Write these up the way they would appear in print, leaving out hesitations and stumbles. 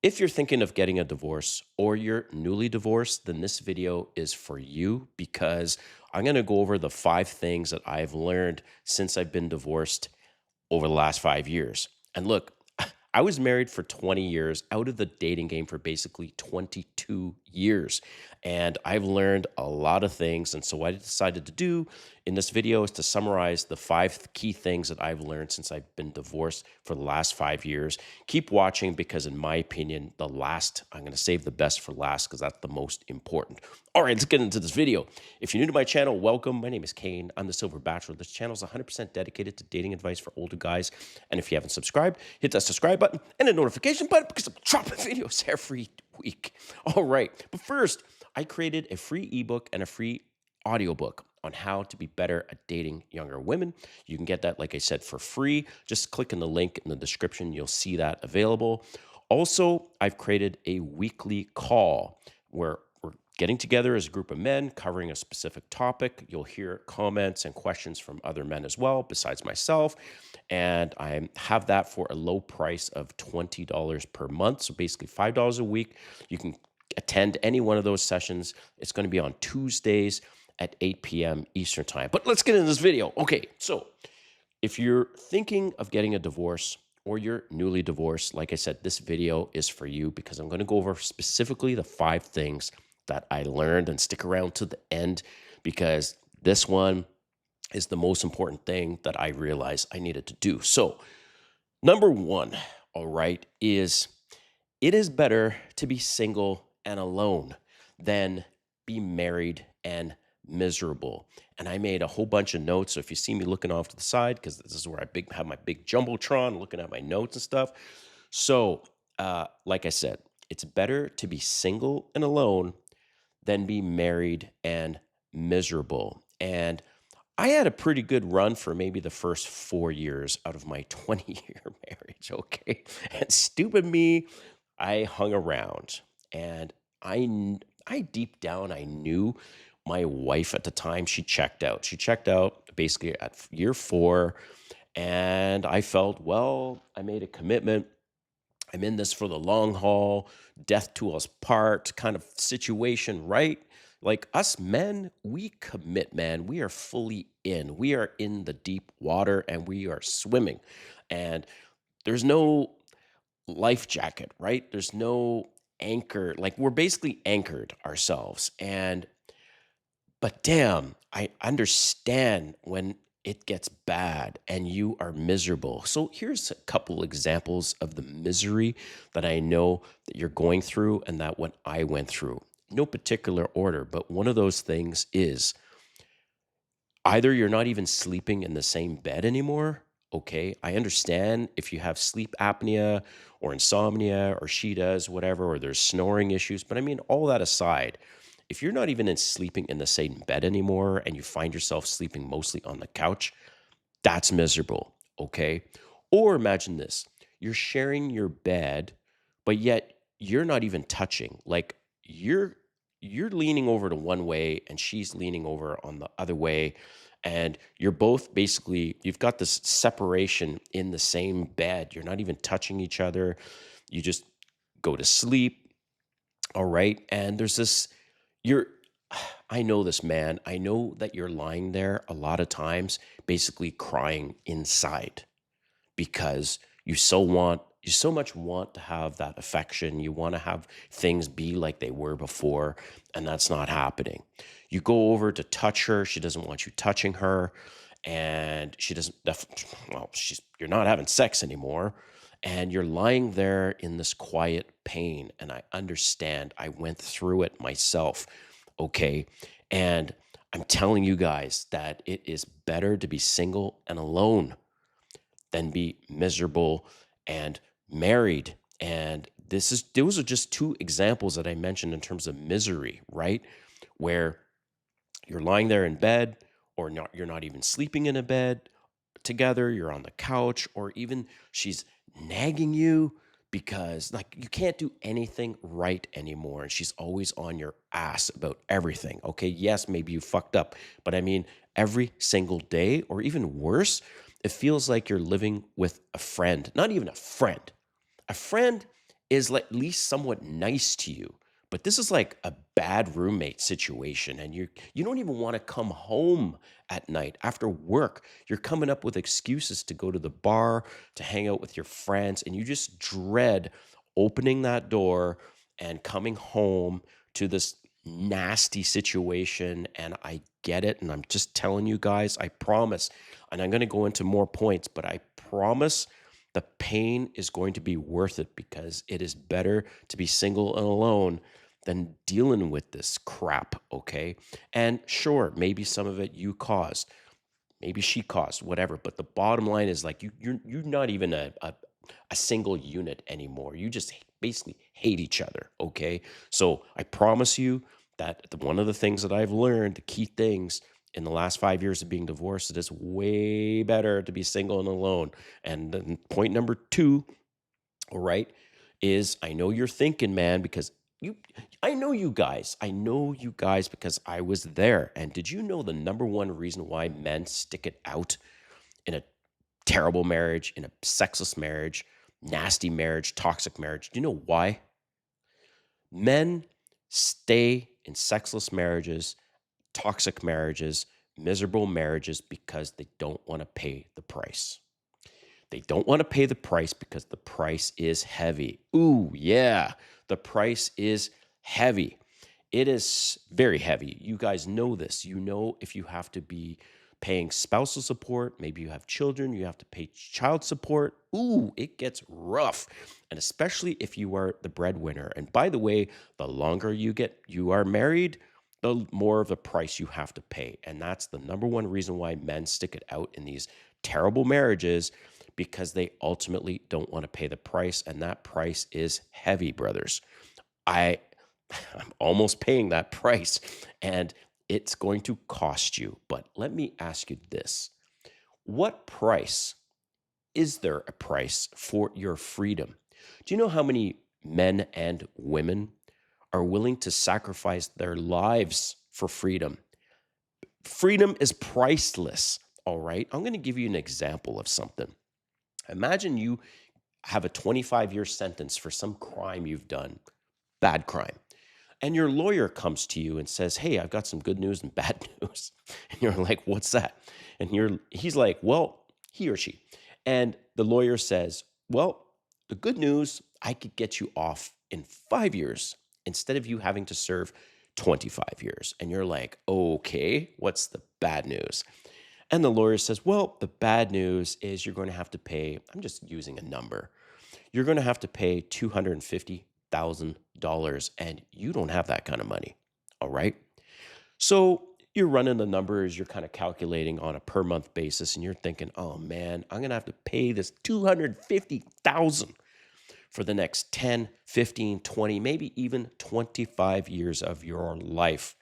If you're thinking of getting a divorce or you're newly divorced, then this video is for you because I'm going to go over the 5 things that I've learned since I've been divorced over the last 5 years. And look, I was married for 20 years, out of the dating game for basically 22 years. And I've learned a lot of things. And so, what I decided to do in this video is to summarize the 5 key things that I've learned since I've been divorced for the last 5 years. Keep watching because, in my opinion, I'm going to save the best for last because that's the most important. All right, let's get into this video. If you're new to my channel, welcome. My name is Kane. I'm the Silver Bachelor. This channel is 100% dedicated to dating advice for older guys. And if you haven't subscribed, hit that subscribe button and the notification button because I'm dropping videos every week. All right, but first, I created a free ebook and a free audiobook on how to be better at dating younger women. You can get that, like I said, for free. Just click on the link in the description. You'll see that available. Also, I've created a weekly call where we're getting together as a group of men covering a specific topic. You'll hear comments and questions from other men as well, besides myself. And I have that for a low price of $20 per month. So basically $5 a week. You can attend any one of those sessions. It's going to be on Tuesdays at 8 p.m. Eastern time. But let's get into this video. Okay, so if you're thinking of getting a divorce or you're newly divorced, like I said, this video is for you because I'm going to go over specifically the 5 things that I learned, and stick around to the end because this one is the most important thing that I realized I needed to do. So, number one, all right, is it is better to be single and alone than be married and miserable. And I made a whole bunch of notes. So if you see me looking off to the side, because this is where have my big jumbotron looking at my notes and stuff. So, like I said, it's better to be single and alone than be married and miserable. And I had a pretty good run for maybe the first 4 years out of my 20-year marriage. Okay. And stupid me, I hung around and I deep down, I knew my wife at the time, she checked out. She checked out basically at year 4. And I felt, well, I made a commitment. I'm in this for the long haul, death to us part kind of situation, right? Like us men, we commit, man. We are fully in. We are in the deep water and we are swimming. And there's no life jacket, right? There's no anchor. Like we're basically anchored ourselves. But damn, I understand when it gets bad and you are miserable. So here's a couple examples of the misery that I know that you're going through and that what I went through. No particular order, but one of those things is either you're not even sleeping in the same bed anymore. Okay, I understand if you have sleep apnea or insomnia or she does, whatever, or there's snoring issues. But I mean, all that aside, if you're not even sleeping in the same bed anymore and you find yourself sleeping mostly on the couch, that's miserable. Okay. Or imagine this, you're sharing your bed, but yet you're not even touching. Like you're leaning over to one way and she's leaning over on the other way, and you're both basically, you've got this separation in the same bed. You're not even touching each other. You just go to sleep. All right. And there's this, you're, I know this, man. I know that you're lying there a lot of times, basically crying inside because you so much want to have that affection. You want to have things be like they were before, and that's not happening. You go over to touch her, she doesn't want you touching her, and she doesn't well, you're not having sex anymore, and you're lying there in this quiet pain, and I understand. I went through it myself, okay? And I'm telling you guys that it is better to be single and alone than be miserable and married. And those are just 2 examples that I mentioned in terms of misery, right? Where you're lying there in bed, or not, you're not even sleeping in a bed together, you're on the couch, or even she's nagging you because like you can't do anything right anymore and she's always on your ass about everything. Okay, yes, maybe you fucked up, but I mean every single day, or even worse, it feels like you're living with a friend. Not even a friend. A friend is like at least somewhat nice to you. But this is like a bad roommate situation, and you don't even want to come home at night after work. You're coming up with excuses to go to the bar, to hang out with your friends, and you just dread opening that door and coming home to this nasty situation. And I get it, and I'm just telling you guys, I promise. And I'm going to go into more points, but I promise the pain is going to be worth it because it is better to be single and alone than dealing with this crap, okay? And sure, maybe some of it you caused, maybe she caused, whatever. But the bottom line is like you're not even a single unit anymore. You just basically hate each other. Okay. So I promise you that one of the things that I've learned, the key things in the last 5 years of being divorced, it is way better to be single and alone. And then point number two, all right, is I know you're thinking, man, because you I know you guys. I know you guys because I was there. And did you know the number one reason why men stick it out in a terrible marriage, in a sexless marriage, nasty marriage, toxic marriage? Do you know why? Men stay in sexless marriages, toxic marriages, miserable marriages because they don't want to pay the price. They don't want to pay the price because the price is heavy. Ooh, yeah, the price is heavy. It is very heavy. You guys know this. You know, if you have to be paying spousal support, maybe you have children, you have to pay child support. Ooh, it gets rough. And especially if you are the breadwinner. And by the way, the longer you are married, the more of the price you have to pay. And that's the number one reason why men stick it out in these terrible marriages, because they ultimately don't want to pay the price. And that price is heavy, brothers. I I'm almost paying that price, and it's going to cost you. But let me ask you this. What price is there a price for your freedom? Do you know how many men and women are willing to sacrifice their lives for freedom? Freedom is priceless, all right? I'm going to give you an example of something. Imagine you have a 25-year sentence for some crime you've done, bad crime. And your lawyer comes to you and says, "Hey, I've got some good news and bad news." And you're like, "What's that?" And he's like, "Well," he or she. And the lawyer says, "Well, the good news, I could get you off in 5 years instead of you having to serve 25 years." And you're like, "Okay, what's the bad news?" And the lawyer says, "Well, the bad news is you're going to have to pay," I'm just using a number, "you're going to have to pay $250,000, and you don't have that kind of money." All right. So you're running the numbers, you're kind of calculating on a per month basis, and you're thinking, "Oh man, I'm going to have to pay this 250,000 for the next 10, 15, 20, maybe even 25 years of your life."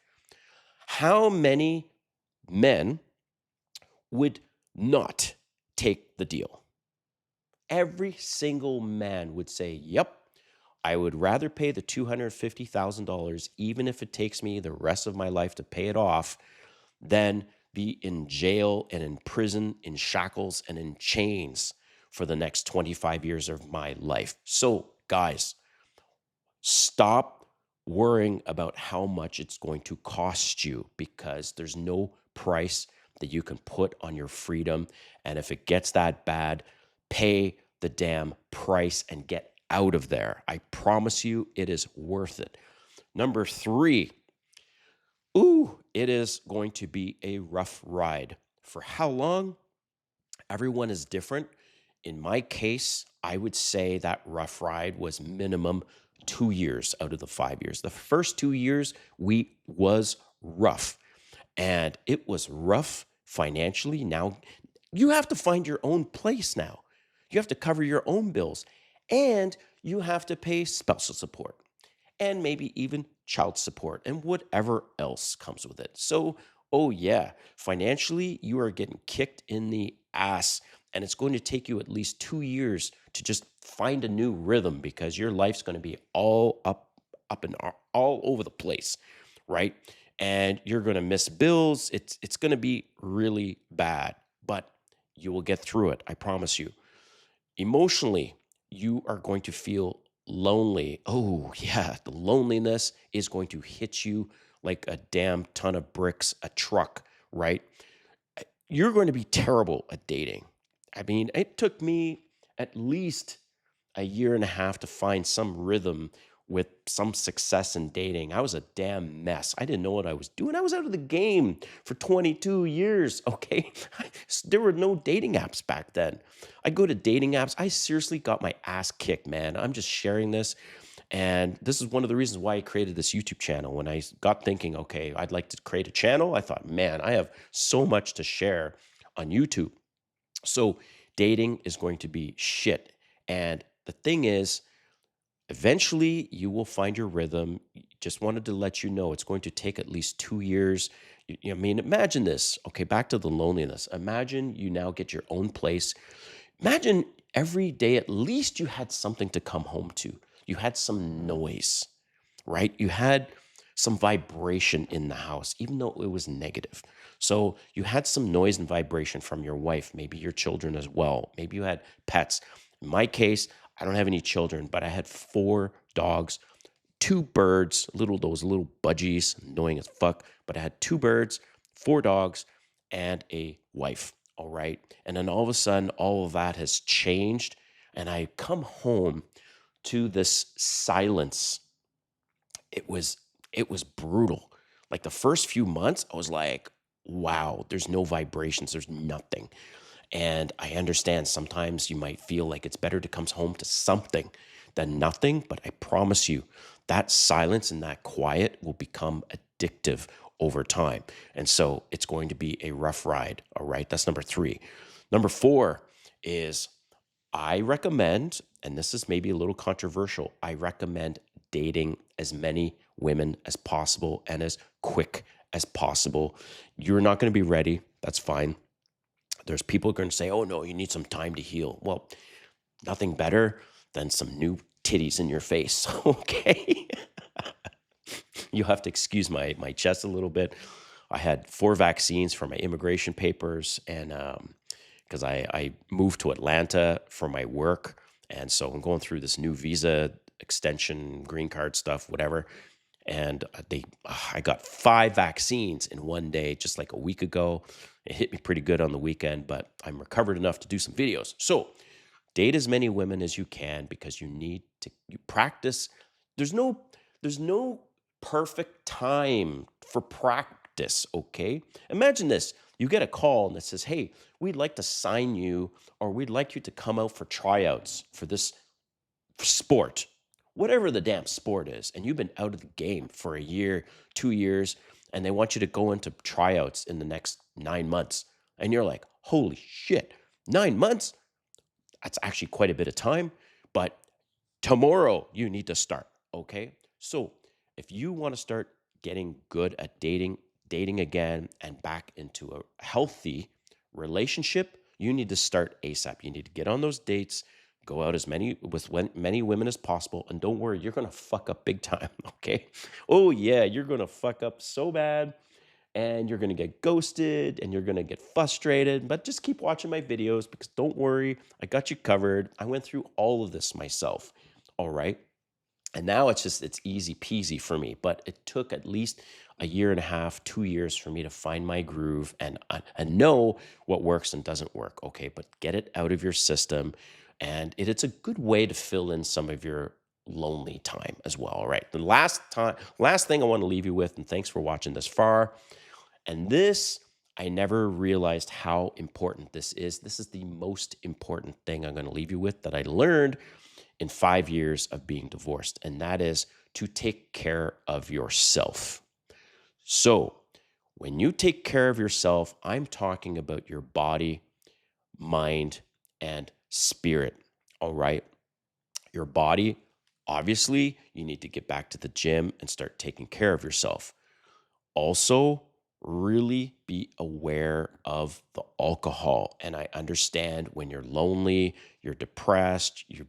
How many men would not take the deal? Every single man would say, "Yep, I would rather pay the $250,000, even if it takes me the rest of my life to pay it off, than be in jail and in prison, in shackles and in chains for the next 25 years of my life." So, guys, stop worrying about how much it's going to cost you, because there's no price that you can put on your freedom. And if it gets that bad, pay the damn price and get out of there. I promise you, it is worth it. Number three, ooh, it is going to be a rough ride. For how long? Everyone is different. In my case, I would say that rough ride was minimum 2 years out of the 5 years. The first 2 years, we was rough, and it was rough financially. Now you have to find your own place now. You have to cover your own bills, and you have to pay spousal support, and maybe even child support and whatever else comes with it. So, oh yeah, financially, you are getting kicked in the ass, and it's going to take you at least 2 years to just find a new rhythm, because your life's going to be all up and all over the place, right? And you're going to miss bills. It's going to be really bad, but you will get through it. I promise you. Emotionally, you are going to feel lonely, oh yeah, the loneliness is going to hit you like a damn ton of bricks, a truck, right? You're going to be terrible at dating. I mean, it took me at least a year and a half to find some rhythm with some success in dating. I was a damn mess. I didn't know what I was doing. I was out of the game for 22 years. Okay. There were no dating apps back then. I go to dating apps. I seriously got my ass kicked, man. I'm just sharing this. And this is one of the reasons why I created this YouTube channel. When I got thinking, okay, I'd like to create a channel, I thought, man, I have so much to share on YouTube. So dating is going to be shit. And the thing is, eventually you will find your rhythm. Just wanted to let you know it's going to take at least 2 years. I mean, imagine this. Okay, back to the loneliness. Imagine you now get your own place. Imagine every day at least you had something to come home to. You had some noise, right? You had some vibration in the house, even though it was negative. So you had some noise and vibration from your wife, maybe your children as well. Maybe you had pets. In my case, I don't have any children, but I had 4 dogs, 2 birds, those little budgies, annoying as fuck. But I had 2 birds, 4 dogs, and a wife. All right. And then all of a sudden, all of that has changed. And I come home to this silence. It was brutal. Like the first few months, I was like, wow, there's no vibrations, there's nothing. And I understand sometimes you might feel like it's better to come home to something than nothing, but I promise you that silence and that quiet will become addictive over time. And so it's going to be a rough ride. All right. That's number 3. Number 4 is I recommend, and this is maybe a little controversial, I recommend dating as many women as possible and as quick as possible. You're not going to be ready. That's fine. There's people going to say, oh no, you need some time to heal. Well, nothing better than some new titties in your face. Okay. You have to excuse my chest a little bit. I had 4 vaccines for my immigration papers, and because I moved to Atlanta for my work, and so I'm going through this new visa extension, green card stuff, whatever. And I got 5 vaccines in one day, just like a week ago. It hit me pretty good on the weekend, but I'm recovered enough to do some videos. So date as many women as you can because you practice. There's no there's no perfect time for practice, okay? Imagine this. You get a call and it says, "Hey, we'd like to sign you or we'd like you to come out for tryouts for this sport." Whatever the damn sport is, and you've been out of the game for a year, 2 years, and they want you to go into tryouts in the next 9 months. And you're like, "Holy shit, 9 months? That's actually quite a bit of time, but tomorrow you need to start." Okay. So if you want to start getting good at dating again and back into a healthy relationship, you need to start ASAP. You need to get on those dates, go out many women as possible, and don't worry, you're gonna fuck up big time. Okay. Oh yeah, you're gonna fuck up so bad and you're going to get ghosted and you're going to get frustrated. But just keep watching my videos because don't worry, I got you covered. I went through all of this myself. All right. And now it's easy peasy for me. But it took at least a year and a half, 2 years for me to find my groove and know what works and doesn't work. Okay. But get it out of your system. And it's a good way to fill in some of your lonely time as well. All right. The last thing I want to leave you with, and thanks for watching this far. And this, I never realized how important this is. This is the most important thing I'm going to leave you with that I learned in 5 years of being divorced, and that is to take care of yourself. So, when you take care of yourself, I'm talking about your body, mind, and spirit. All right. Your body, obviously, you need to get back to the gym and start taking care of yourself. Also, really be aware of the alcohol. And I understand when you're lonely, you're depressed, you're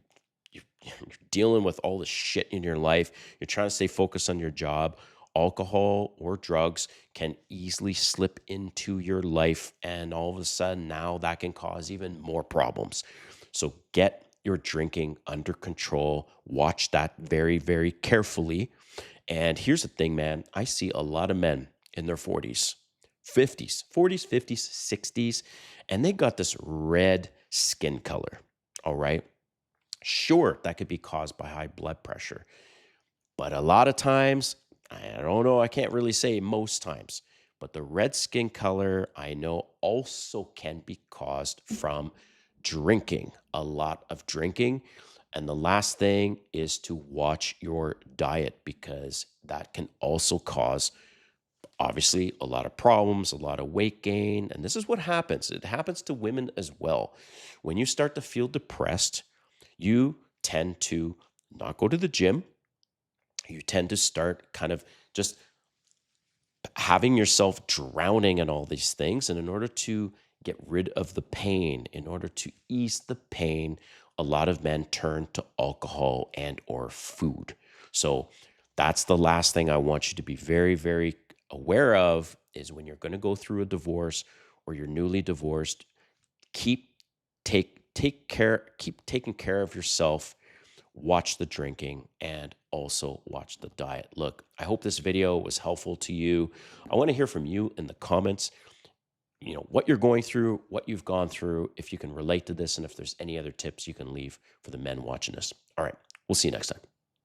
dealing with all the shit in your life, you're trying to stay focused on your job. Alcohol or drugs can easily slip into your life. And all of a sudden, now that can cause even more problems. So get your drinking under control. Watch that very, very carefully. And here's the thing, man. I see a lot of men in their 40s, 50s, 40s, 50s, 60s, and they got this red skin color. All right. Sure, that could be caused by high blood pressure. But a lot of times, I don't know, I can't really say most times, but the red skin color I know also can be caused from drinking, a lot of drinking. And the last thing is to watch your diet because that can also cause, obviously, a lot of problems, a lot of weight gain. And this is what happens. It happens to women as well. When you start to feel depressed, you tend to not go to the gym. You tend to start kind of just having yourself drowning in all these things. And in order to get rid of the pain, in order to ease the pain, a lot of men turn to alcohol and or food. So that's the last thing I want you to be very, very aware of is when you're going to go through a divorce or you're newly divorced, keep keep taking care of yourself, watch the drinking, and also watch the diet. Look, I hope this video was helpful to you. I want to hear from you in the comments, what you're going through, what you've gone through, if you can relate to this, and if there's any other tips you can leave for the men watching this. All right, we'll see you next time.